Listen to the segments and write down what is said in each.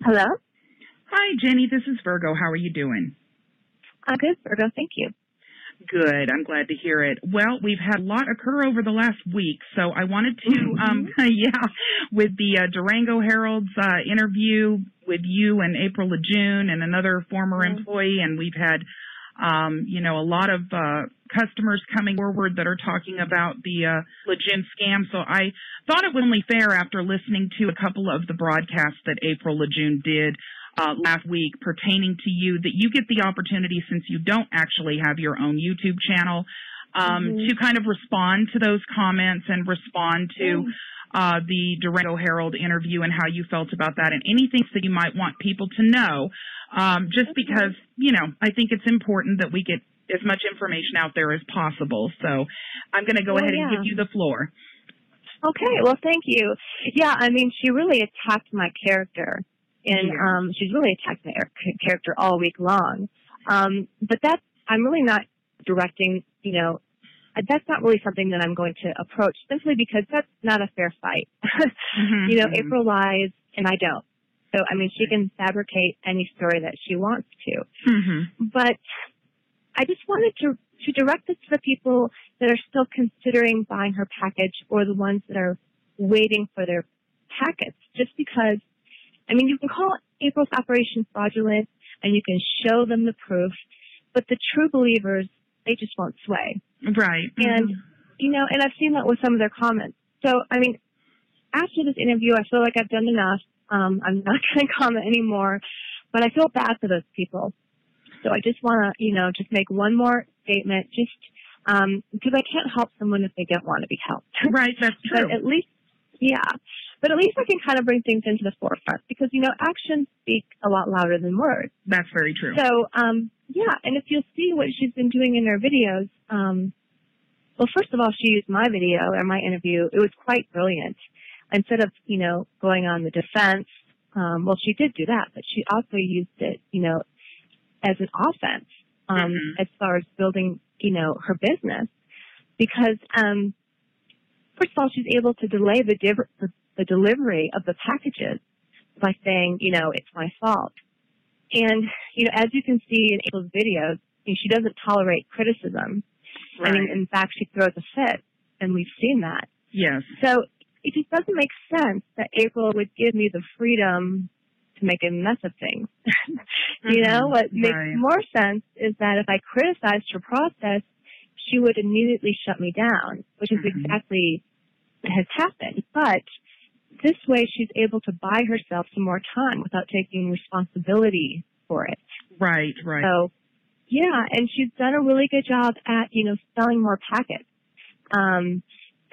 Hello? Hi, Jenny. This is Virgo. How are you doing? I'm good, Virgo. Thank you. Good. I'm glad to hear it. Well, we've had a lot occur over the last week, so I wanted to, with the Durango Herald's interview with you and April LaJune and another former employee, and we've had, a lot of customers coming forward that are talking about the LaJune scam. So I thought it was only fair after listening to a couple of the broadcasts that April LaJune did last week pertaining to you, that you get the opportunity, since you don't actually have your own YouTube channel, to kind of respond to those comments and respond to the Durango Herald interview and how you felt about that, and anything that you might want people to know, just because, I think it's important that we get as much information out there as possible. So I'm going to go ahead and give you the floor. Okay, well, thank you. Yeah, I mean, she really attacked my character. And she's really attacked my character all week long. But I'm really not directing, that's not really something that I'm going to approach, simply because that's not a fair fight. April lies and I don't. So, I mean, she can fabricate any story that she wants to. But I just wanted to direct this to the people that are still considering buying her package, or the ones that are waiting for their packets, just because, I mean, you can call April's operation fraudulent, and you can show them the proof, but the true believers, they just won't sway. Right. And, and I've seen that with some of their comments. So, I mean, after this interview, I feel like I've done enough. I'm not going to comment anymore, but I feel bad for those people. So I just want to, just make one more statement, just because I can't help someone if they don't want to be helped. Right, that's true. But at least, but at least I can kind of bring things into the forefront, because, actions speak a lot louder than words. That's very true. So, and if you'll see what she's been doing in her videos, well, first of all, she used my video or my interview. It was quite brilliant. Instead of, going on the defense, well, she did do that, but she also used it, as an offense, as far as building, her business, because, first of all, she's able to delay the delivery of the packages by saying, it's my fault. And, as you can see in April's videos, she doesn't tolerate criticism. Right. I mean, in fact, she throws a fit, and we've seen that. Yes. So it just doesn't make sense that April would give me the freedom to make a mess of things. What makes more sense is that if I criticized her process, she would immediately shut me down, which is exactly what has happened. But this way, she's able to buy herself some more time without taking responsibility for it. Right. So, and she's done a really good job at, selling more packets.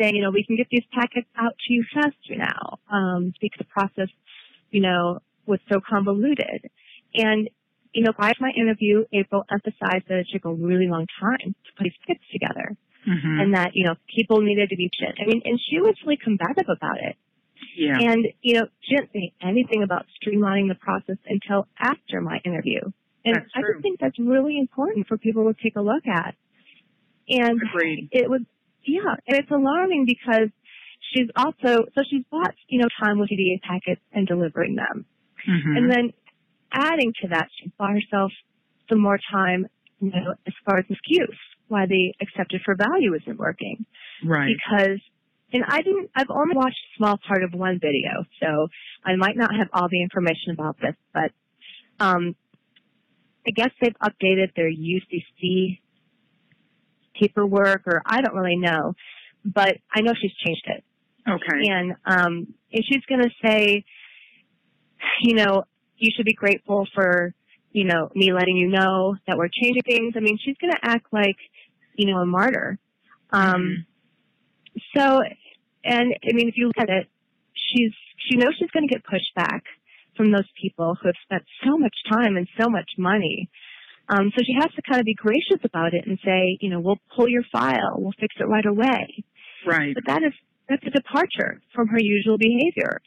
Saying, we can get these packets out to you faster now, because the process, was so convoluted. And, prior to my interview, April emphasized that it took a really long time to put these kits together. And that, people needed to be patient. I mean, and she was really combative about it. Yeah. And, didn't say anything about streamlining the process until after my interview. And that's I true. just think that's really important for people to take a look at. And Agreed. it was, and it's alarming because she's bought, time with DDA packets and delivering them. And then adding to that, she bought herself some more time, as far as excuse why the accepted for value isn't working. Right. Because, I've only watched a small part of one video, so I might not have all the information about this, but, I guess they've updated their UCC paperwork, or I don't really know, but I know she's changed it. Okay. And she's going to say, you should be grateful for, me letting you know that we're changing things. I mean, she's going to act like, a martyr. So, and I mean, if you look at it, she knows she's going to get pushback from those people who have spent so much time and so much money. So she has to kind of be gracious about it and say, we'll pull your file, we'll fix it right away. Right. But that's a departure from her usual behavior.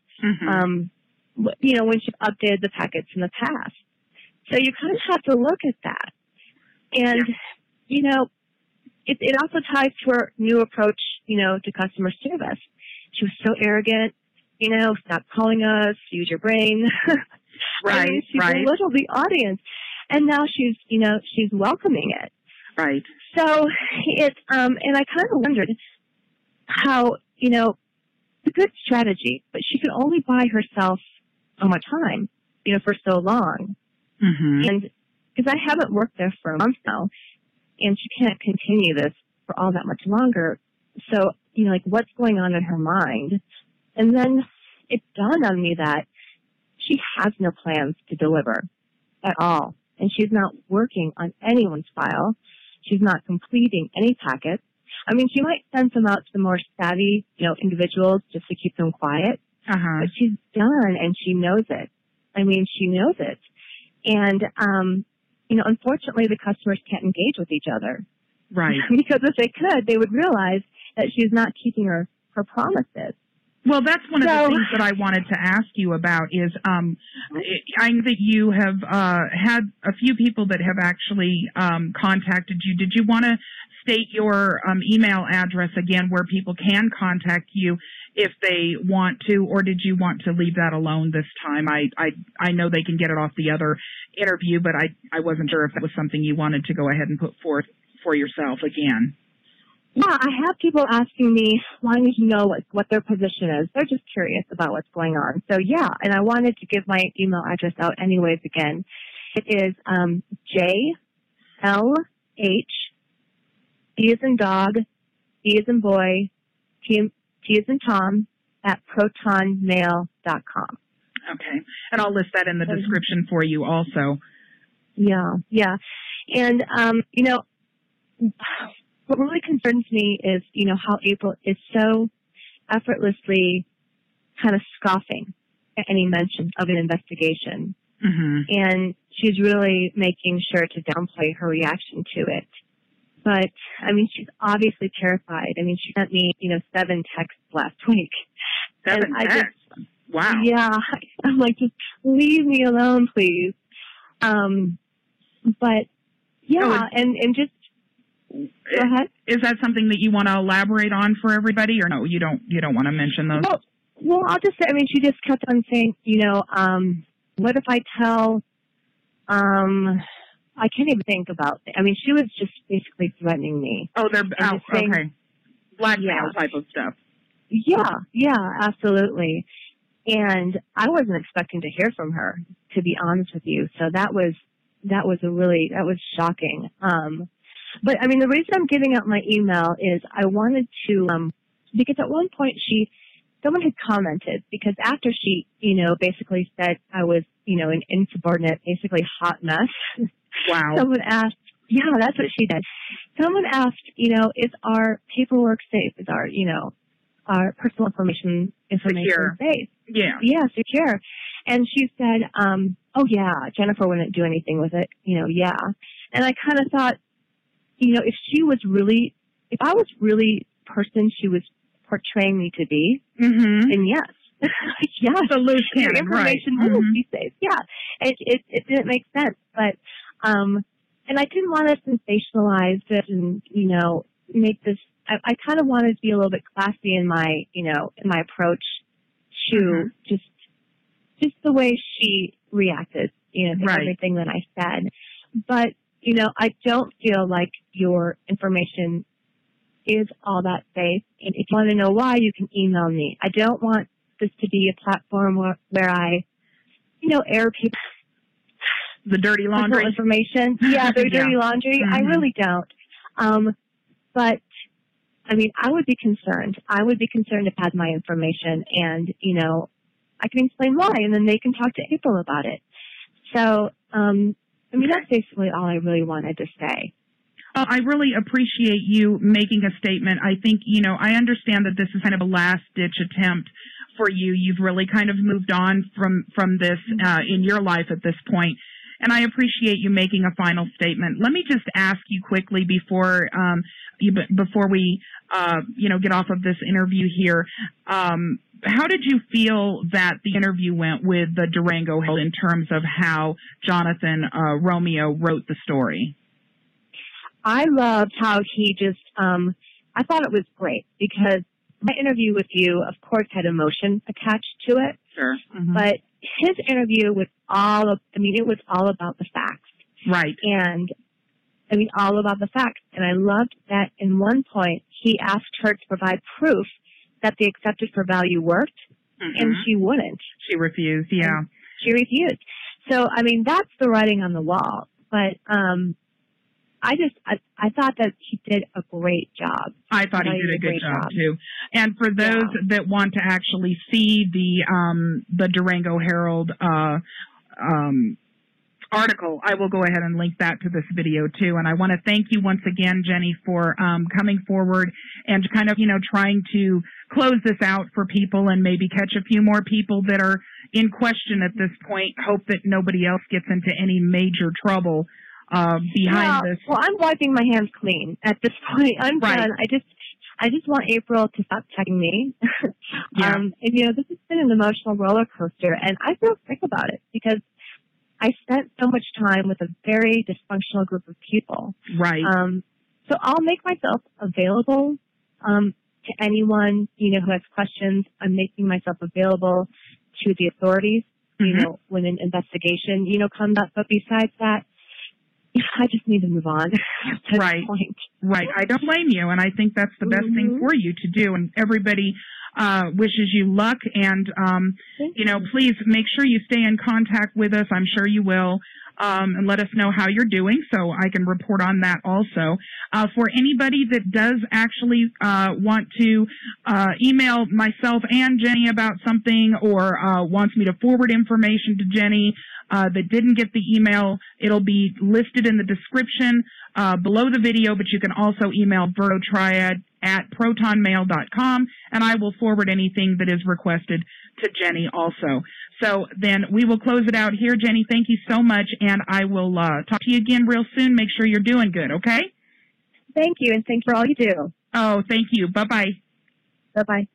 When she's updated the packets in the past. So you kind of have to look at that. And, it also ties to her new approach, to customer service. She was so arrogant, stop calling us, use your brain. Right, I mean, she right. belittled the audience, and now she's, she's welcoming it. Right. So it's, and I kind of wondered how, it's a good strategy, but she could only buy herself so much time, for so long. Mm-hmm. And because I haven't worked there for a month now, and she can't continue this for all that much longer. So, what's going on in her mind? And then it dawned on me that she has no plans to deliver at all. And she's not working on anyone's file. She's not completing any packets. I mean, she might send them out to the more savvy, individuals just to keep them quiet. Uh-huh. But she's done, and she knows it. I mean, she knows it. And, unfortunately, the customers can't engage with each other. Right. Because if they could, they would realize that she's not keeping her promises. Well, that's one of the things that I wanted to ask you about is I know that you have had a few people that have actually contacted you. Did you want to state your email address again where people can contact you if they want to, or did you want to leave that alone this time? I know they can get it off the other interview, but I wasn't sure if that was something you wanted to go ahead and put forth for yourself again. Yeah, I have people asking me, wanting to know what their position is. They're just curious about what's going on. So, yeah, and I wanted to give my email address out anyways again. It is jlhdbt, D as in dog, E as in boy, T as in Tom, at protonmail.com. Okay. And I'll list that in the description for you also. Yeah, yeah. And, what really concerns me is, how April is so effortlessly kind of scoffing at any mention of an investigation. Mm-hmm. And she's really making sure to downplay her reaction to it. But, I mean, she's obviously terrified. I mean, she sent me, 7 texts last week. 7 texts? Wow. Yeah. I'm like, just leave me alone, please. But, yeah, and just, go ahead. Is that something that you want to elaborate on for everybody, or no, you don't want to mention those? Well, I'll just say, I mean, she just kept on saying, what if I tell, I can't even think about it. I mean, she was just basically threatening me. Oh, okay. Blackmail type of stuff. Yeah, absolutely. And I wasn't expecting to hear from her, to be honest with you. So that was shocking. But I mean, the reason I'm giving out my email is I wanted to, because at one point someone had commented, because after she, basically said I was, an insubordinate, basically hot mess. Wow. Someone asked, yeah, that's what she did. Someone asked, is our paperwork safe? Is our, our personal information secure. Safe? Yeah. Yeah, secure. And she said, oh yeah, Jennifer wouldn't do anything with it. Yeah. And I kind of thought, if I was really the person she was portraying me to be, mm-hmm. then yes. Yes. The loose cannon, your information right. will mm-hmm. be safe. Yeah. It didn't make sense. But, and I didn't want to sensationalize it and, make this, I kind of wanted to be a little bit classy in my, in my approach to mm-hmm. just the way she reacted, to right. everything that I said. But, I don't feel like your information is all that safe. And if you want to know why, you can email me. I don't want this to be a platform where I, air people. The dirty laundry information. Yeah, the dirty laundry. Mm-hmm. I really don't. But, I mean, I would be concerned. I would be concerned if I had my information and, I can explain why, and then they can talk to April about it. So, I mean, that's basically all I really wanted to say. I really appreciate you making a statement. I think, I understand that this is kind of a last-ditch attempt for you. You've really kind of moved on from this in your life at this point. And I appreciate you making a final statement. Let me just ask you quickly before we get off of this interview here. How did you feel that the interview went with the Durango Herald in terms of how Jonathan Romeo wrote the story? I loved how he just, I thought it was great because my interview with you, of course, had emotion attached to it. Sure. Mm-hmm. But his interview was it was all about the facts. Right. And, all about the facts. And I loved that in one point, he asked her to provide proof that the accepted for value worked, and she wouldn't. She refused, yeah. And she refused. So, that's the writing on the wall. But I thought that he did a great job. I thought he did a good job too. And for those that want to actually see the Durango Herald article, I will go ahead and link that to this video too. And I want to thank you once again, Jenny, for coming forward and kind of, trying to close this out for people and maybe catch a few more people that are in question at this point. Hope that nobody else gets into any major trouble behind this. Well, I'm wiping my hands clean at this point. I'm done. I just want April to stop texting me. Yeah. And, this has been an emotional roller coaster, and I feel sick about it because I spent so much time with a very dysfunctional group of people. Right. So I'll make myself available to anyone, who has questions. I'm making myself available to the authorities, when an investigation, comes up. But besides that, I just need to move on. Right. Right. I don't blame you, and I think that's the best thing for you to do. And everybody wishes you luck, and please make sure you stay in contact with us. I'm sure you will, and let us know how you're doing so I can report on that also. For anybody that does actually want to email myself and Jenny about something, or wants me to forward information to Jenny that didn't get the email, it'll be listed in the description below the video, but you can also email vertotriad@protonmail.com, and I will forward anything that is requested to Jenny also. So then we will close it out here. Jenny, thank you so much, and I will talk to you again real soon. Make sure you're doing good, okay? Thank you, and thanks for all you do. Oh, thank you. Bye-bye. Bye-bye.